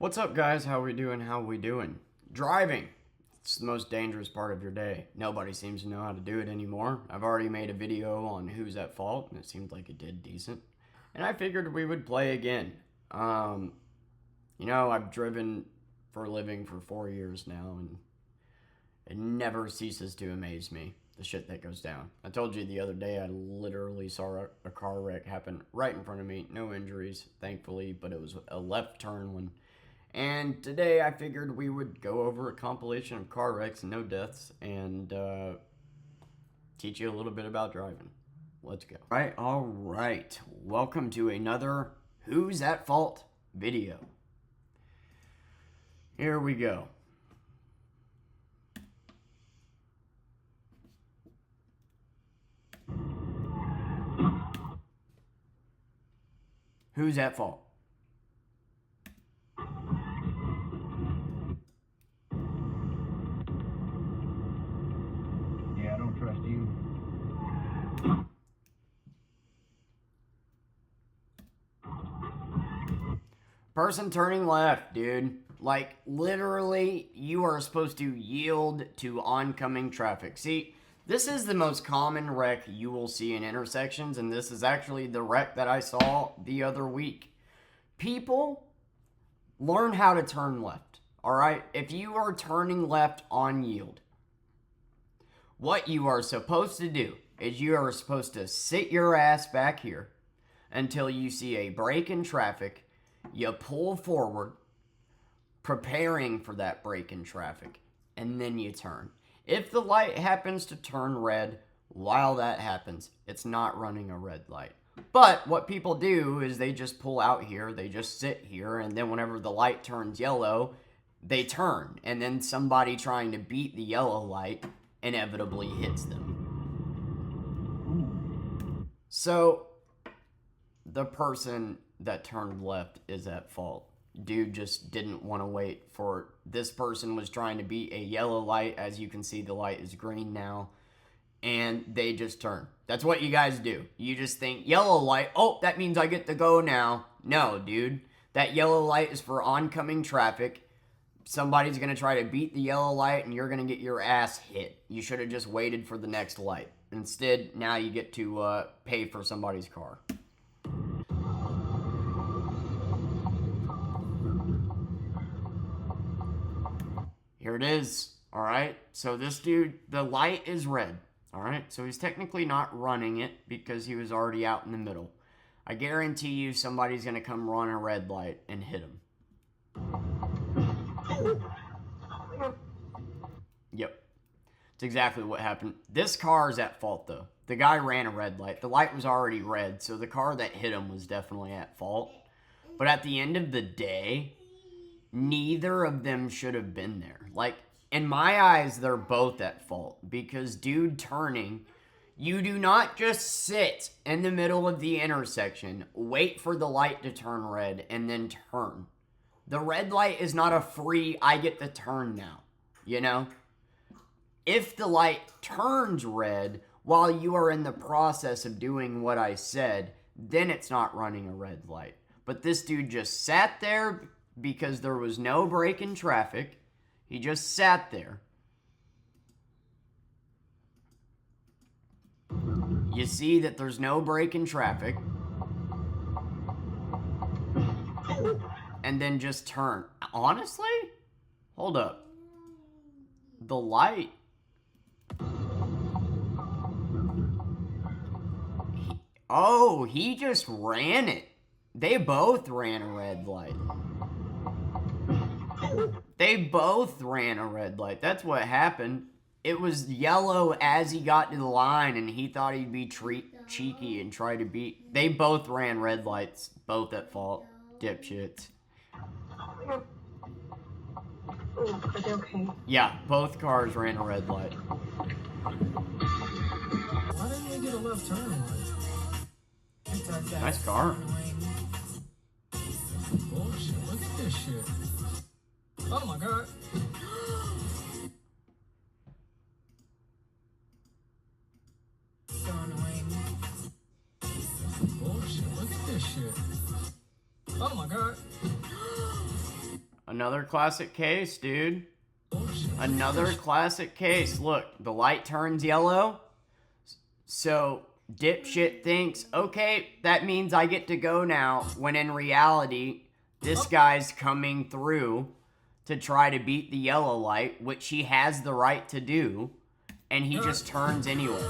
What's up, guys? How we doing? How we doing? Driving. It's the most dangerous part of your day. Nobody seems to know how to do it anymore. I've already made a video on who's at fault, and it seemed like it did decent. And I figured we would play again. I've driven for a living for 4 years now, and it never ceases to amaze me, the shit that goes down. I told you the other day I literally saw a car wreck happen right in front of me. No injuries, thankfully, but it was a left turn one. And today I figured we would go over a compilation of car wrecks and no deaths and teach you a little bit about driving. Let's go. All right. Welcome to another Who's at Fault video. Here we go. Who's at fault? Yeah, I don't trust you. Person turning left, dude. Like, literally, you are supposed to yield to oncoming traffic. See, this is the most common wreck you will see in intersections, and this is actually the wreck that I saw the other week. People learn how to turn left, all right? If you are turning left on yield, what you are supposed to do is you are supposed to sit your ass back here until you see a break in traffic. You pull forward, preparing for that break in traffic, and then you turn. If the light happens to turn red while that happens, it's not running a red light. But what people do is they just pull out here, they just sit here, and then whenever the light turns yellow, they turn. And then somebody trying to beat the yellow light inevitably hits them. So, the person that turned left is at fault. Dude just didn't want to wait for, this person was trying to beat a yellow light. As you can see, the light is green now, and they just turn. That's what you guys do. You just think, yellow light, oh, that means I get to go now. No, dude, that yellow light is for oncoming traffic. Somebody's going to try to beat the yellow light, and you're going to get your ass hit. You should have just waited for the next light. Instead, now you get to pay for somebody's car. Here it is, all right? So this dude, the light is red, all right? So he's technically not running it because he was already out in the middle. I guarantee you somebody's going to come run a red light and hit him. Yep. It's exactly what happened. This car is at fault, though. The guy ran a red light. The light was already red, so the car that hit him was definitely at fault. But at the end of the day, neither of them should have been there. Like, in my eyes, they're both at fault. Because dude turning, you do not just sit in the middle of the intersection, wait for the light to turn red, and then turn. The red light is not a free, I get to turn now, you know? If the light turns red while you are in the process of doing what I said, then it's not running a red light. But this dude just sat there because there was no break in traffic. He just sat there. You see that there's no break in traffic. And then just turn. Honestly? Hold up. The light. He just ran it. They both ran a red light. They both ran a red light. That's what happened. It was yellow as he got to the line, and he thought he'd be cheeky and try to beat. They both ran red lights. Both at fault. Dipshits. Are they okay? Yeah, both cars ran a red light. Why didn't we get a left turn? Nice car. Bullshit, look at this shit. Oh my god. So annoying. Bullshit, look at this shit. Oh my god. Another classic case, dude. Oh, shit. Another classic case. Look, the light turns yellow. So, dipshit thinks, okay, that means I get to go now. When in reality, this guy's coming through to try to beat the yellow light, which he has the right to do. And he just turns anyway.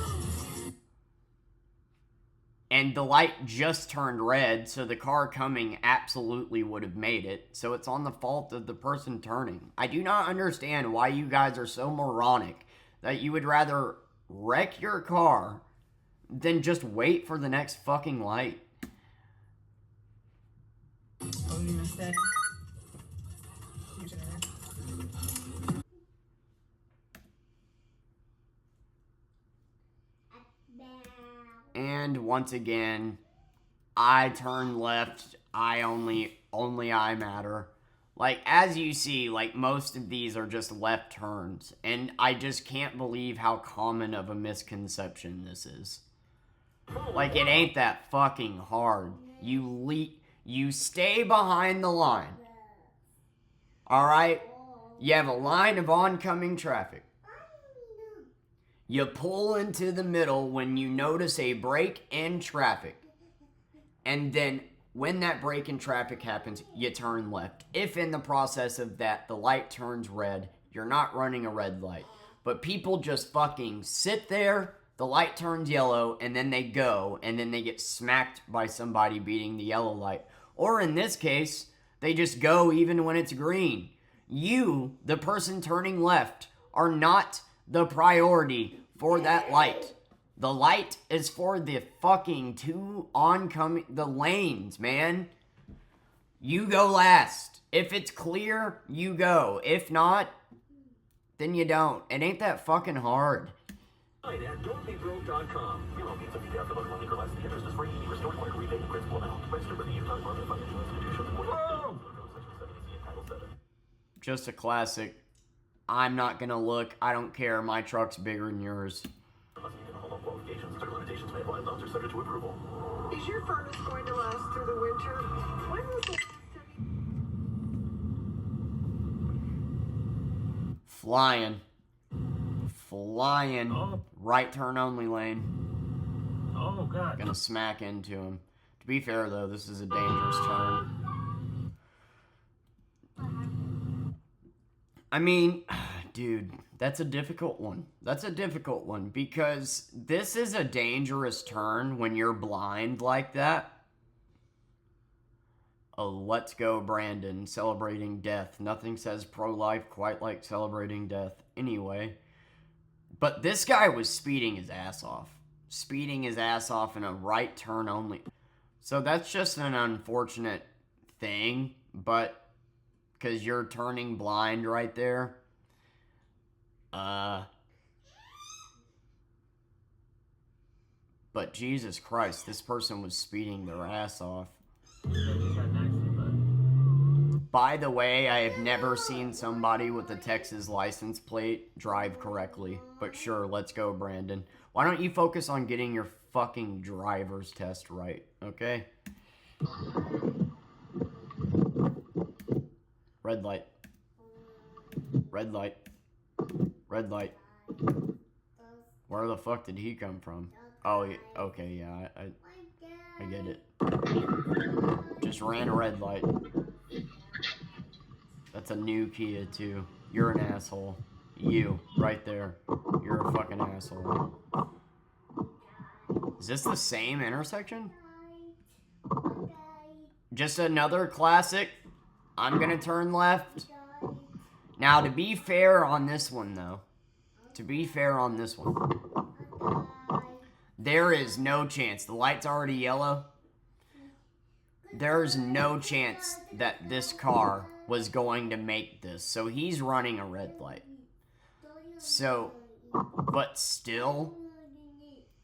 And the light just turned red, so the car coming absolutely would have made it. So it's on the fault of the person turning. I do not understand why you guys are so moronic that you would rather wreck your car than just wait for the next fucking light. Oh, you missed that? You did. And once again, I turn left. Only I matter. Like, as you see, like, most of these are just left turns. And I just can't believe how common of a misconception this is. Like, it ain't that fucking hard. You stay behind the line. Alright? You have a line of oncoming traffic. You pull into the middle when you notice a break in traffic. And then when that break in traffic happens, you turn left. If in the process of that the light turns red, you're not running a red light. But people just fucking sit there, the light turns yellow, and then they go, and then they get smacked by somebody beating the yellow light. Or in this case, they just go even when it's green. You, the person turning left, are not the priority for that light. The light is for the fucking two oncoming, the lanes, man. You go last. If it's clear, you go. If not, then you don't. It ain't that fucking hard. At DorothyBro.com. Zero means if you have the most money or less, the interest is free. Restore required rebate and principal amount. Registered with the Utah Department of Financial Institutions. Whoa! Just a classic. I'm not gonna look. I don't care. My truck's bigger than yours. Unless you can hold on qualifications, certain limitations may apply. Loans are subject to approval. Is your furnace going to last through the winter? When was the last time Flying. Oh. Right turn only lane. Oh, God. Gonna smack into him. To be fair, though, this is a dangerous turn. I mean, dude, that's a difficult one. That's a difficult one because this is a dangerous turn when you're blind like that. Oh, let's go, Brandon. Celebrating death. Nothing says pro-life quite like celebrating death. Anyway. But this guy was speeding his ass off. Speeding his ass off in a right turn only. So that's just an unfortunate thing, but because you're turning blind right there. But Jesus Christ, this person was speeding their ass off. By the way, I have never seen somebody with a Texas license plate drive correctly. But sure, let's go, Brandon. Why don't you focus on getting your fucking driver's test right, okay? Red light. Red light. Red light. Where the fuck did he come from? Oh, okay, yeah, I get it. Just ran a red light. That's a new Kia, too. You're an asshole. You, right there. You're a fucking asshole. Is this the same intersection? Just another classic. I'm gonna turn left. Now, to be fair on this one, though. To be fair on this one. There is no chance. The light's already yellow. There's no chance that this car was going to make this. So he's running a red light. So, but still,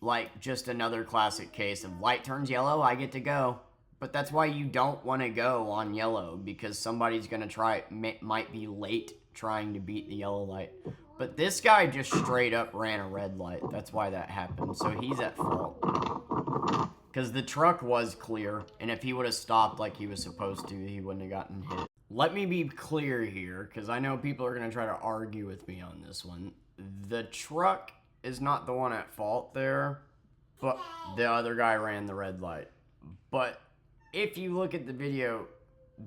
like, just another classic case of light turns yellow, I get to go. But that's why you don't want to go on yellow, because somebody's going to try, might be late trying to beat the yellow light. But this guy just straight up ran a red light. That's why that happened. So he's at fault. Because the truck was clear, and if he would have stopped like he was supposed to, he wouldn't have gotten hit. let me be clear here, because I know people are going to try to argue with me on this one. The truck is not the one at fault there, but the other guy ran the red light. But if you look at the video,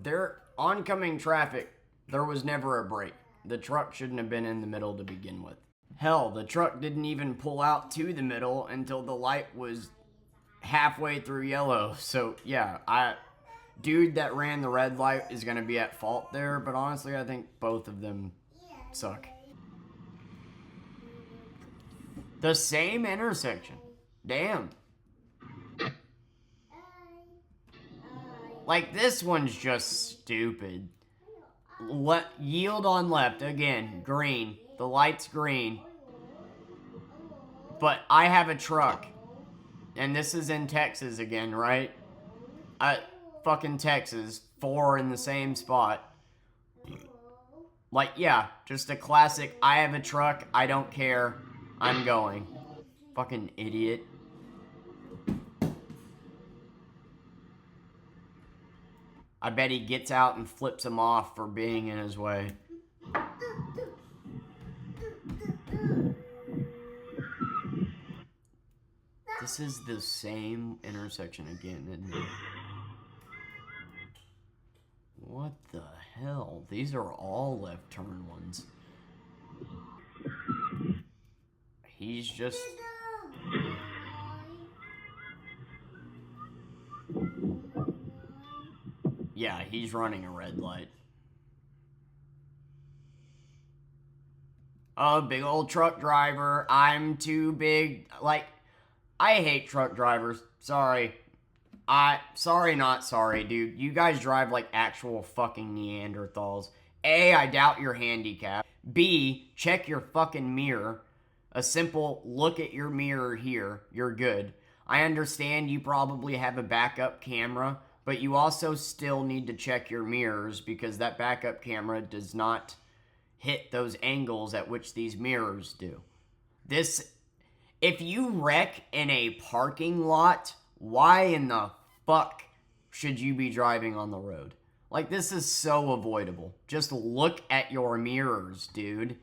there oncoming traffic, there was never a break. The truck shouldn't have been in the middle to begin with. Hell, the truck didn't even pull out to the middle until the light was halfway through yellow. So yeah, dude that ran the red light is going to be at fault there, but honestly I think both of them suck. The same intersection. Damn. Like, this one's just stupid. Yield on left. Again, green. The light's green. But I have a truck. And this is in Texas again, right? Fucking Texas. 4 in the same spot. Like, yeah. Just a classic, I have a truck, I don't care, I'm going. Fucking idiot. I bet he gets out and flips him off for being in his way. This is the same intersection again, isn't it? What the hell? These are all left turn ones. He's just... Yeah, he's running a red light. Oh, big old truck driver. I'm too big. Like, I hate truck drivers. Sorry. Sorry, not sorry, dude. You guys drive like actual fucking Neanderthals. A, I doubt you're handicapped. B, check your fucking mirror. A simple look at your mirror here. You're good. I understand you probably have a backup camera, but you also still need to check your mirrors because that backup camera does not hit those angles at which these mirrors do. If you wreck in a parking lot, why in the fuck should you be driving on the road? Like, this is so avoidable. Just look at your mirrors, dude.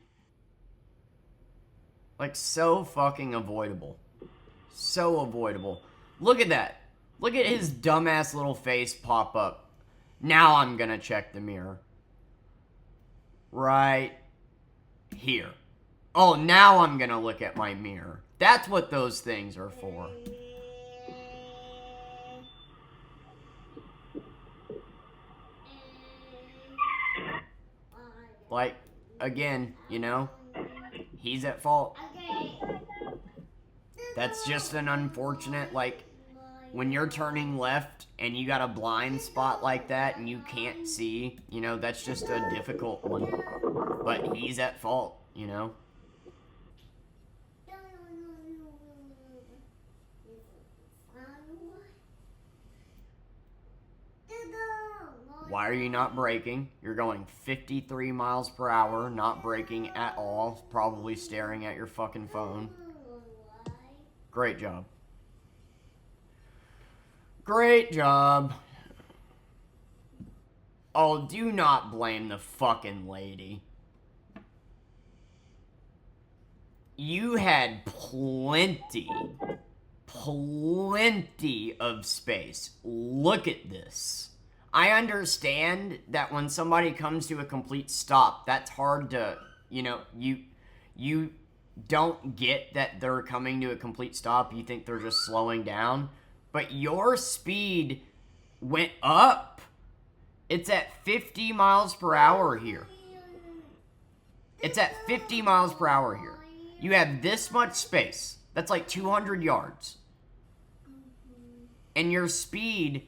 Like, so fucking avoidable. So avoidable. Look at that. Look at his dumbass little face pop up. Now I'm gonna check the mirror. Right here. Oh, now I'm gonna look at my mirror. That's what those things are for. Like, again, you know, he's at fault. That's just an unfortunate, like, when you're turning left and you got a blind spot like that and you can't see, you know, that's just a difficult one. But he's at fault, you know. Why are you not braking? You're going 53 miles per hour, not braking at all, probably staring at your fucking phone. Great job. Great job. Oh, do not blame the fucking lady. You had plenty of space. Look at this. I understand that when somebody comes to a complete stop, that's hard to, you know, you don't get that they're coming to a complete stop. You think they're just slowing down. But your speed went up. It's at 50 miles per hour here. It's at 50 miles per hour here. You have this much space. That's like 200 yards. And your speed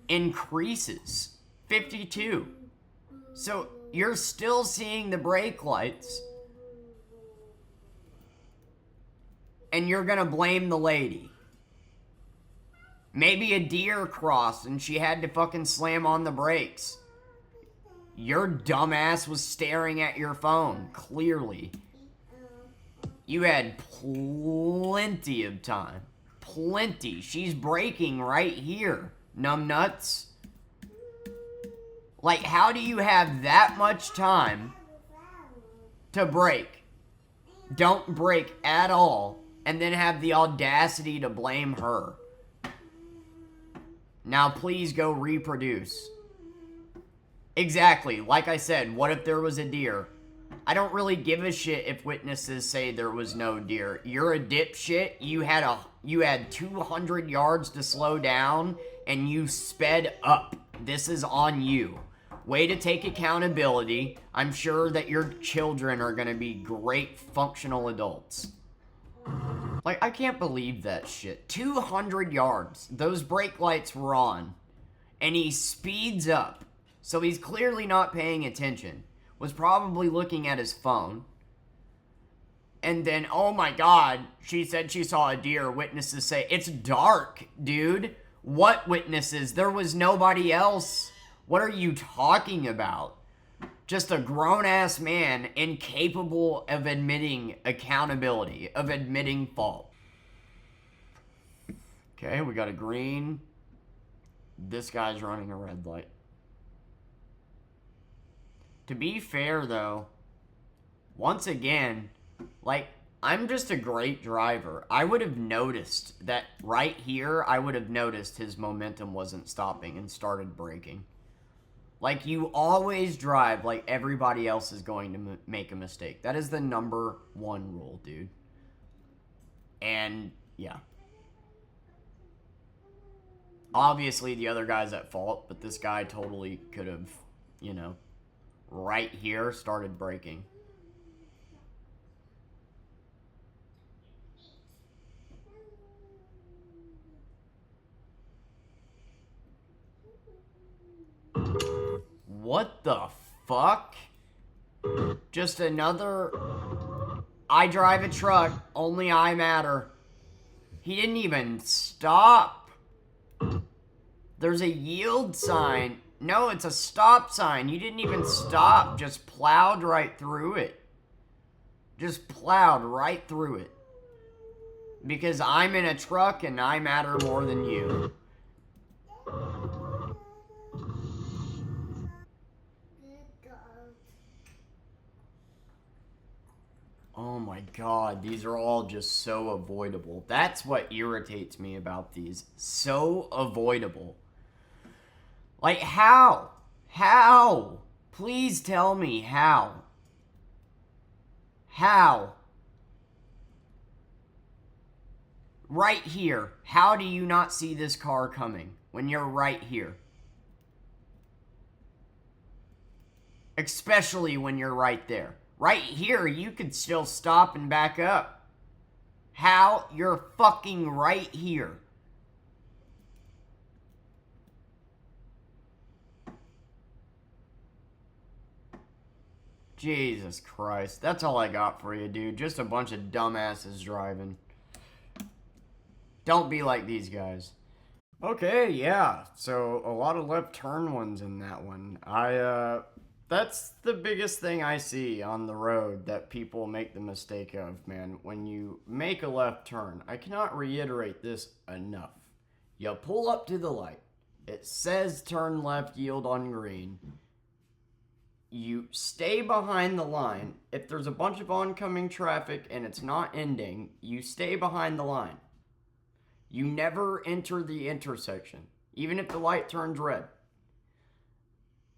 increases. 52. So you're still seeing the brake lights. And you're gonna blame the lady. Maybe a deer crossed and she had to fucking slam on the brakes. Your dumbass was staring at your phone, clearly. You had plenty of time. Plenty. She's braking right here, numbnuts. Like, how do you have that much time to brake? Don't brake at all, and then have the audacity to blame her. Now, please go reproduce. Exactly. Like I said, what if there was a deer? I don't really give a shit if witnesses say there was no deer. You're a dipshit. You had 200 yards to slow down, and you sped up. This is on you. Way to take accountability. I'm sure that your children are going to be great functional adults. Like, I can't believe that shit. 200 yards. Those brake lights were on. And he speeds up. So he's clearly not paying attention. Was probably looking at his phone. And then, oh my god, she said she saw a deer. Witnesses say, it's dark, dude. What witnesses? There was nobody else. What are you talking about? Just a grown-ass man incapable of admitting accountability, of admitting fault. Okay, we got a green. This guy's running a red light. To be fair, though, once again, like, I'm just a great driver. I would have noticed that right here, I would have noticed his momentum wasn't stopping and started braking. Like, you always drive like everybody else is going to make a mistake. That is the number one rule, dude. And, yeah. Obviously, the other guy's at fault, but this guy totally could have, you know, right here started braking. What the fuck? Just another... I drive a truck, only I matter. He didn't even stop. There's a yield sign. No, it's a stop sign. You didn't even stop. Just plowed right through it. Just plowed right through it. Because I'm in a truck and I matter more than you. Oh my god, these are all just so avoidable. That's what irritates me about these. So avoidable. Like, how? How? Please tell me how. How? Right here. How do you not see this car coming when you're right here? Especially when you're right there. Right here, you could still stop and back up. How? You're fucking right here. Jesus Christ. That's all I got for you, dude. Just a bunch of dumbasses driving. Don't be like these guys. Okay, yeah. So, a lot of left turn ones in that one. That's the biggest thing I see on the road that people make the mistake of, man. When you make a left turn, I cannot reiterate this enough. You pull up to the light. It says turn left, yield on green. You stay behind the line. If there's a bunch of oncoming traffic and it's not ending, you stay behind the line. You never enter the intersection, even if the light turns red.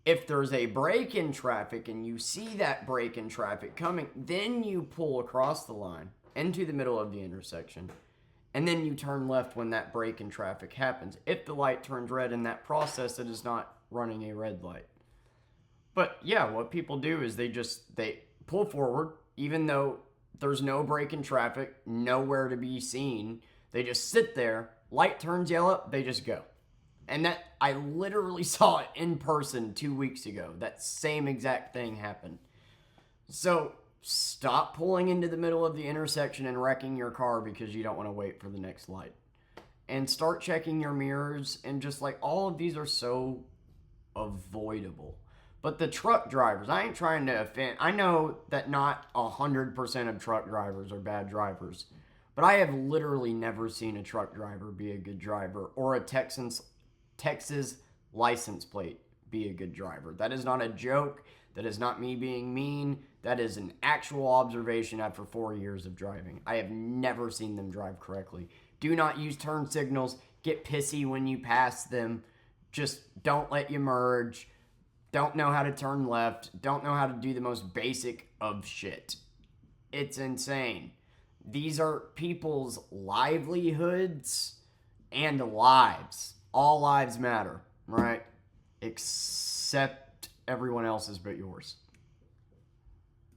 If there's a break in traffic and you see that break in traffic coming, then you pull across the line into the middle of the intersection. And then you turn left when that break in traffic happens. If the light turns red in that process, it is not running a red light. But yeah, what people do is they pull forward, even though there's no break in traffic, nowhere to be seen. They just sit there, light turns yellow, they just go. And that, I literally saw it in person 2 weeks ago. That same exact thing happened. So, stop pulling into the middle of the intersection and wrecking your car because you don't want to wait for the next light. And start checking your mirrors, and just like, all of these are so avoidable. But the truck drivers, I ain't trying to offend. I know that not 100% of truck drivers are bad drivers. But I have literally never seen a truck driver be a good driver, or a Texas license plate be a good driver. That is not a joke. That is not me being mean. That is an actual observation after 4 years of driving. I have never seen them drive correctly. Do not use turn signals. Get pissy when you pass them. Just don't let you merge. Don't know how to turn left. Don't know how to do the most basic of shit. It's insane. These are people's livelihoods and lives. All lives matter, right? Except everyone else's but yours.